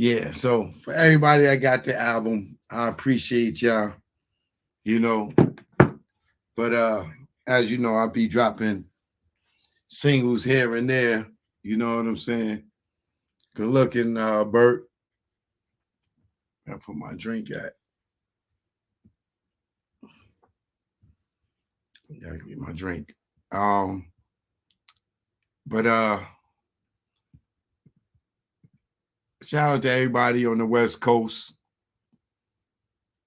Yeah, so for everybody that got the album, I appreciate y'all, you know. But as you know, I'll be dropping singles here and there. You know what I'm saying? Good looking, Bert. I put my drink at. Gotta get my drink. Um, but shout out to everybody on the West Coast.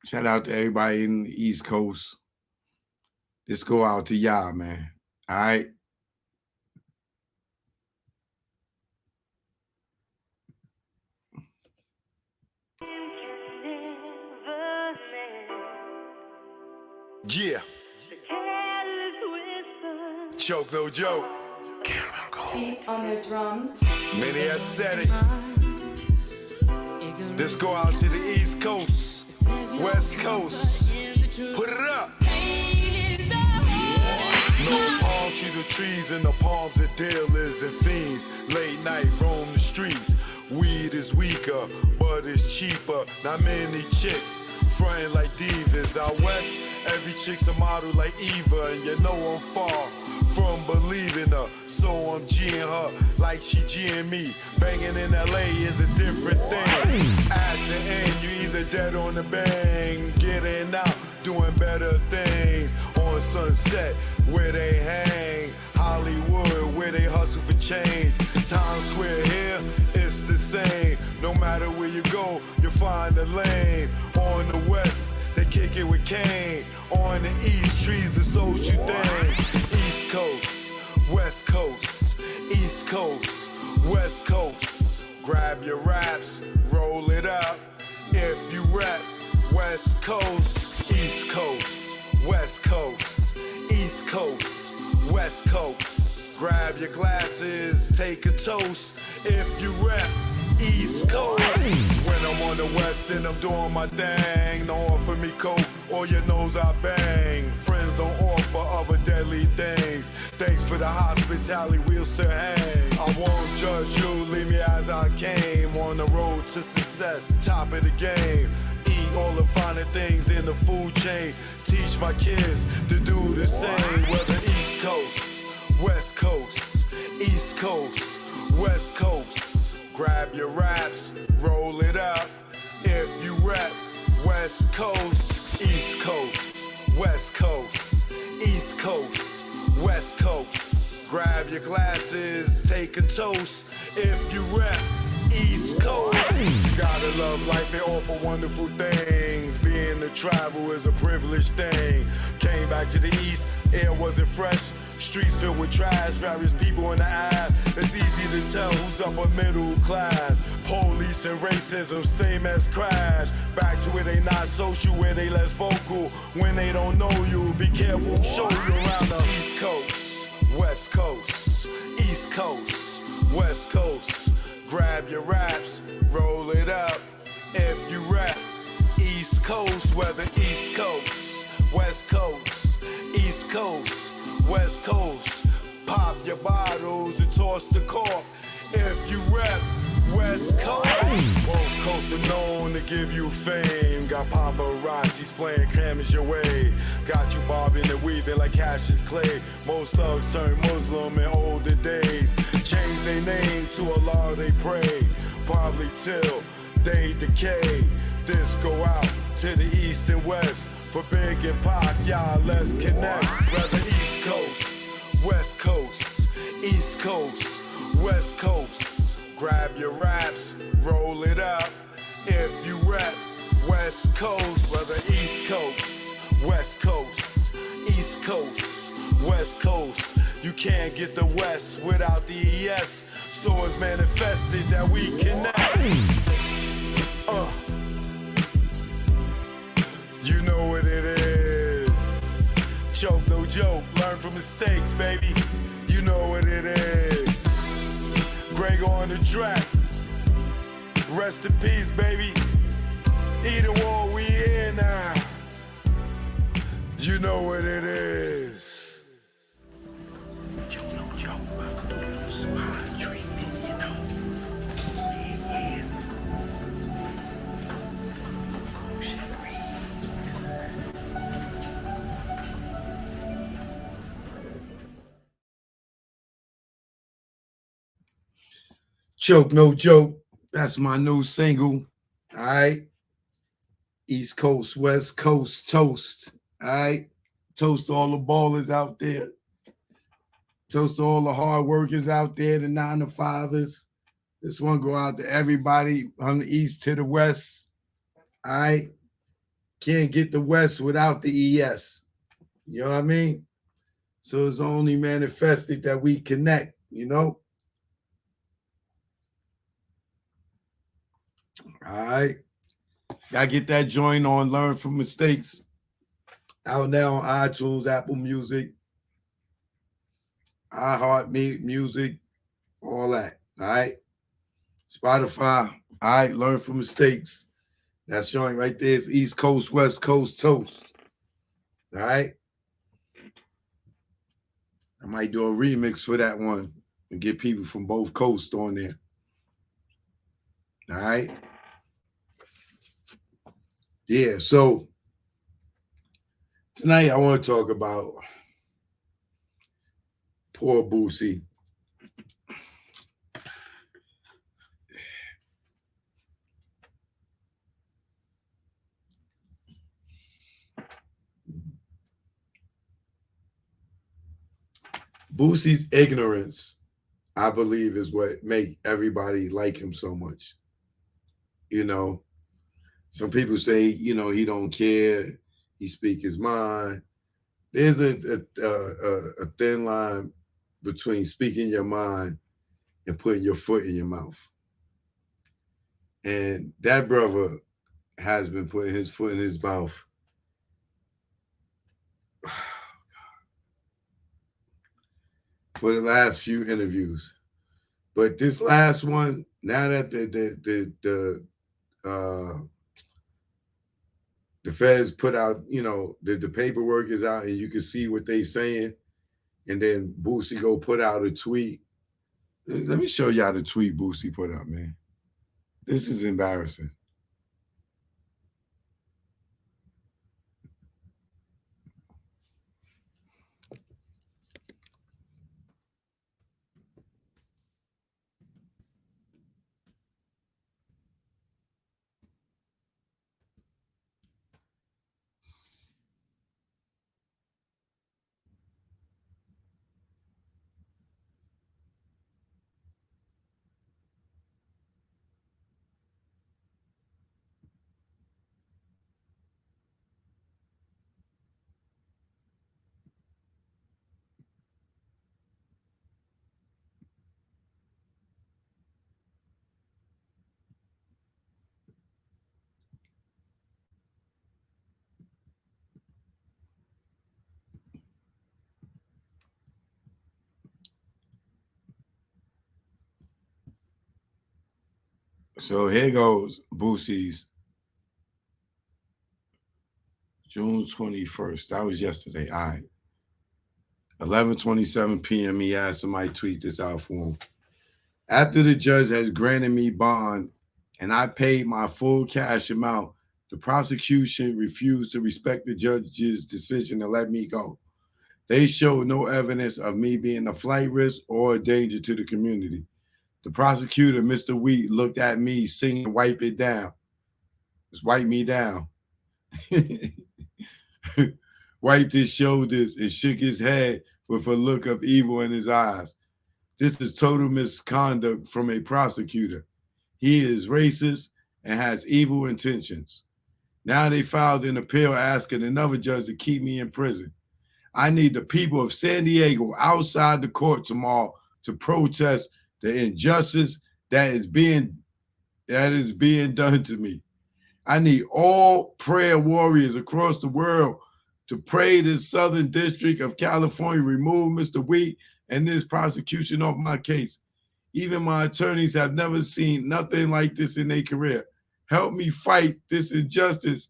Shout out to everybody in the East Coast. This go out to y'all, man. All right. Yeah. Choke no joke. Beat on the drums. Many have said it. This go out to the East Coast, West Coast. Put it up. No palm tree the trees in the palms of dealers and fiends. Late night roam the streets. Weed is weaker, but it's cheaper. Not many chicks frontin' like divas. Out west, every chick's a model like Eva, and you know I'm far from believing her. So I'm G'ing her like she G'ing me. Banging in LA is a different thing. At the end, you either dead on the bang, getting out, doing better things. On Sunset, where they hang. Hollywood, where they hustle for change. Times Square here, it's the same. No matter where you go, you'll find a lane. On the west, they kick it with cane. On the east, trees the social thing. East Coast, West Coast, East Coast, West Coast. Grab your raps, roll it up. If you rap, West Coast, East Coast, West Coast, East Coast, West Coast. Grab your glasses, take a toast. If you rap, East Coast. When I'm on the west and I'm doing my thing, don't offer me coke or your nose I bang. Friends don't offer other deadly things. Thanks for the hospitality, we'll still hang. I won't judge you, leave me as I came. On the road to success, top of the game. Eat all the finer things in the food chain. Teach my kids to do the same. Whether East Coast, West Coast, East Coast, West Coast. Grab your raps, roll it up. If you rap, West Coast, East Coast, West Coast, East Coast, West Coast. Grab your glasses, take a toast. If you rap, East Coast. Gotta love life, they offer wonderful things. Being to travel is a privileged thing. Came back to the East, air wasn't fresh. Streets filled with trash, various people in the eye. It's easy to tell who's upper middle class. Police and racism, same as crash. Back to where they not social, where they less vocal. When they don't know you, be careful, show you around the East Coast, West Coast, East Coast, West Coast. Grab your raps, roll it up. If you rap, East Coast, whether East Coast, West Coast, East Coast, West Coast. Pop your bottles and toss the cork. If you rap, West Coast. Both coasts are known to give you fame. Got paparazzi's playing cameras your way. Got you bobbing and weaving like Cassius Clay. Most thugs turn Muslim in older days. Change their name to Allah they pray. Probably till they decay. This go out to the east and west. For Big and Pac, y'all let's connect. Whether East Coast, West Coast, East Coast, West Coast. Grab your raps, roll it up. If you rap, West Coast. Whether East Coast, West Coast, East Coast, West Coast. You can't get the West without the ES. So it's manifested that we connect. You know what it is. Choke, no joke. Learn from mistakes, baby. You know what it is. Greg on the track. Rest in peace, baby. Either war, we here now. You know what it is. Choke, no joke. About to do a little smile treatment, you know. Yeah. Choke, no joke. That's my new single. All right. East Coast, West Coast, toast. All right. Toast to all the ballers out there. Toast to all the hard workers out there, the 9 to 5ers. This one go out to everybody from the east to the west. All right. Can't get the west without the ES. You know what I mean? So it's only manifested that we connect, you know? All right. Gotta get that joint on, learn from mistakes. Out now on iTunes, Apple Music, Music, all that. All right. Spotify. All right. Learn from mistakes. That joint right there is East Coast, West Coast toast. All right. I might do a remix for that one and get people from both coasts on there. All right. Yeah. So tonight I want to talk about poor Boosie. Boosie's ignorance, I believe, is what make everybody like him so much. You know, some people say, you know, he don't care. He speak his mind. There's a thin line between speaking your mind and putting your foot in your mouth. And that brother has been putting his foot in his mouth for the last few interviews. But this last one, now that the feds put out, you know, the paperwork is out and you can see what they saying, and then Boosie go put out a tweet. Let me show y'all the tweet Boosie put up, man. This is embarrassing. So here goes Boosie's June 21st. That was yesterday. All right. 11:27 p.m. He asked somebody to tweet this out for him. After the judge has granted me bond and I paid my full cash amount, the prosecution refused to respect the judge's decision to let me go. They showed no evidence of me being a flight risk or a danger to the community. The prosecutor, Mr. Wheat, looked at me singing Wipe It Down. Just wipe me down. Wiped his shoulders and shook his head with a look of evil in his eyes. This is total misconduct from a prosecutor. He is racist and has evil intentions. Now they filed an appeal asking another judge to keep me in prison. I need the people of San Diego outside the court tomorrow to protest the injustice that is being done to me. I need all prayer warriors across the world to pray the Southern District of California remove Mr. Wheat and this prosecution off my case. Even my attorneys have never seen nothing like this in their career. Help me fight this injustice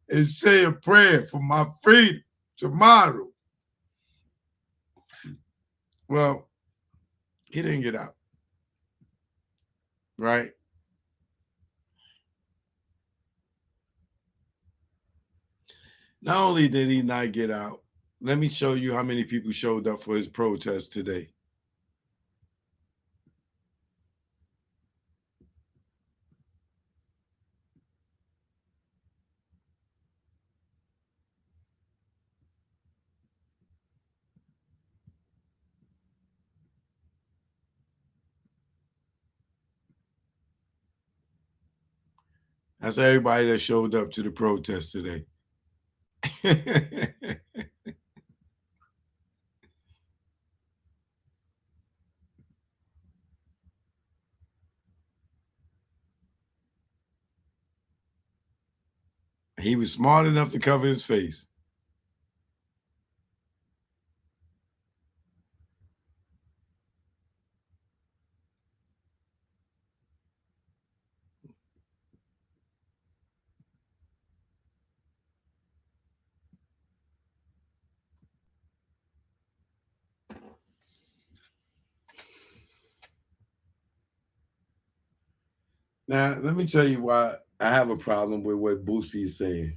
and say a prayer for my freedom tomorrow. Well, he didn't get out, right? Not only did he not get out, let me show you how many people showed up for his protest today. That's everybody that showed up to the protest today. He was smart enough to cover his face. Now, let me tell you why I have a problem with what Boosie is saying.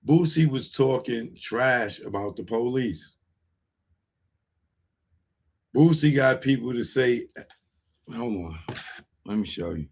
Boosie was talking trash about the police. Boosie got people to say, hold on, let me show you.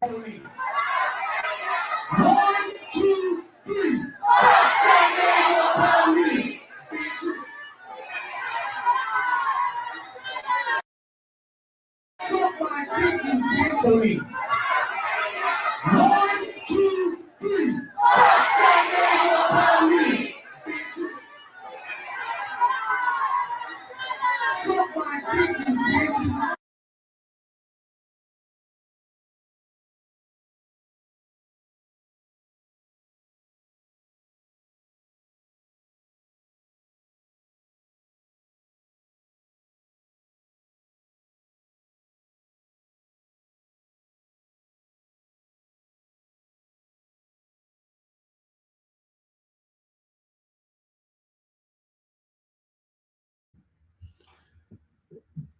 One, two, three. Police. One, two, three. Police.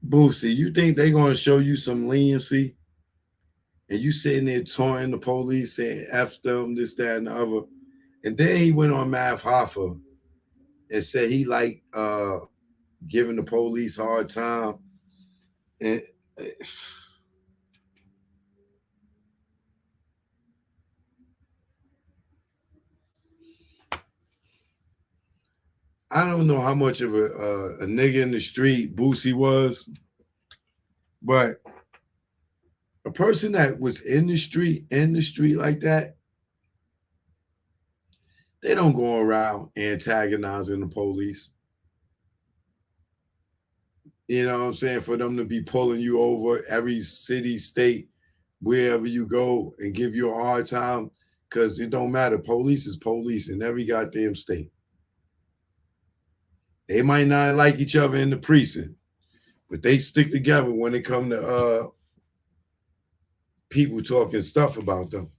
Boosie, you think they're going to show you some leniency? And you sitting there taunting the police, saying F them, this, that, and the other. And then he went on Mav Hoffa and said he liked giving the police hard time. And I don't know how much of a nigga in the street Boosie was, but a person that was in the street like that, they don't go around antagonizing the police. You know what I'm saying? For them to be pulling you over every city, state, wherever you go and give you a hard time, because it don't matter. Police is police in every goddamn state. They might not like each other in the precinct, but they stick together when it come to people talking stuff about them.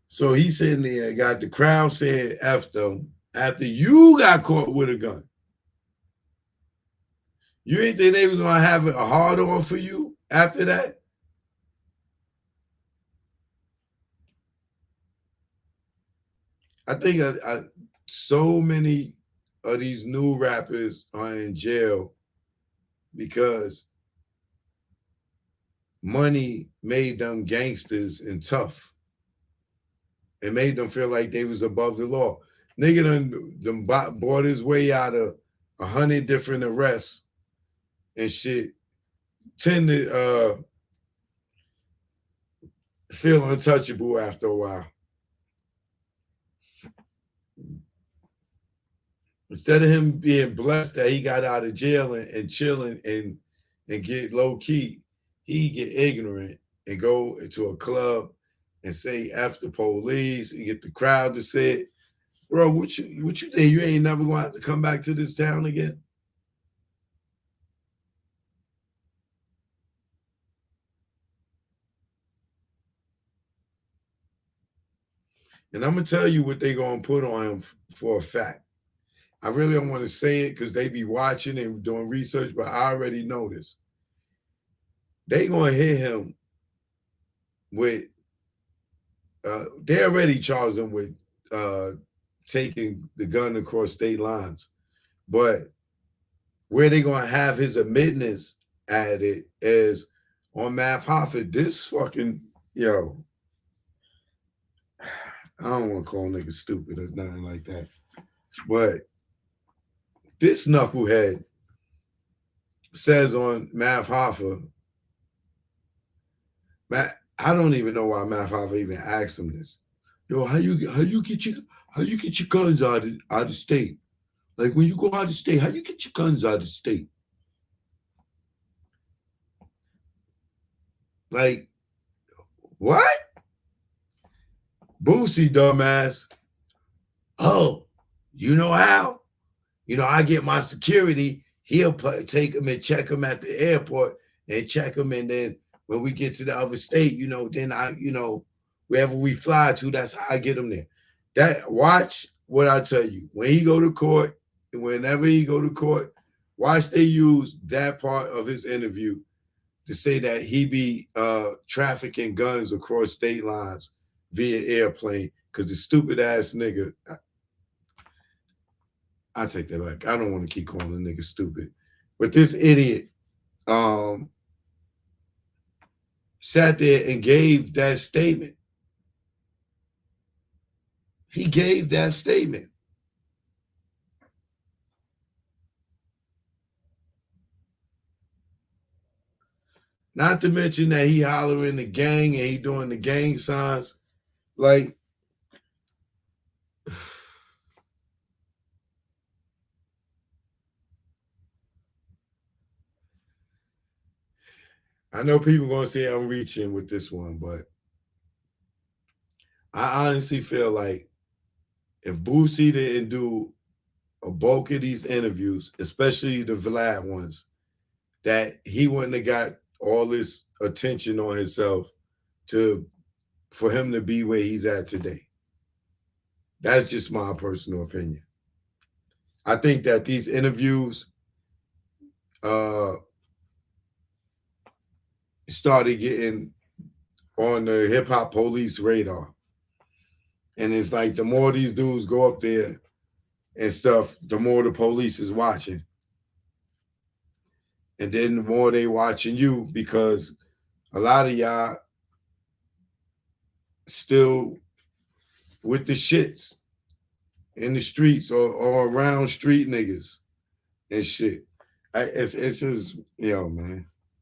So he's sitting there, got the crowd saying F them after you got caught with a gun. You ain't think they was gonna have a hard on for you after that? I think so many of these new rappers are in jail because money made them gangsters and tough. It made them feel like they was above the law. Nigga done bought his way out of 100 different arrests and shit. Tend to feel untouchable after a while. Instead of him being blessed that he got out of jail and chilling and get low key, he get ignorant and go into a club and say F the police and get the crowd to say it. Bro, what you think? You ain't never gonna have to come back to this town again? And I'm gonna tell you what they gonna put on him for a fact. I really don't want to say it because they be watching and doing research, but I already know this. They gonna hit him with they already charged him with taking the gun across state lines. But where they gonna have his admittance at it is on Math Hoffa. This fucking yo, I don't want to call niggas stupid or nothing like that. But this knucklehead says on Math Hoffa, I don't even know why Math Hoffa even asked him this. Yo, how you get your guns out of state? Like when you go out of state, how you get your guns out of state? Like, what? Boosie, dumbass. Oh, you know how? You know, I get my security. He'll take him and check him at the airport and check him. And then when we get to the other state, you know, then wherever we fly to, that's how I get him there. Watch what I tell you. When he go to court, and whenever he go to court, watch they use that part of his interview to say that he be trafficking guns across state lines via airplane because the stupid ass nigga. I take that back. I don't want to keep calling the nigga stupid, but this idiot sat there and gave that statement. He gave that statement. Not to mention that he hollering the gang and he doing the gang signs. Like, I know people going to say I'm reaching with this one, but I honestly feel like if Boosie didn't do a bulk of these interviews, especially the Vlad ones, that he wouldn't have got all this attention on himself for him to be where he's at today. That's just my personal opinion. I think that these interviews started getting on the hip hop police radar. And it's like the more these dudes go up there and stuff, the more the police is watching. And then the more they watching you because a lot of y'all still with the shits in the streets or around street niggas and shit. It's just, yo, man.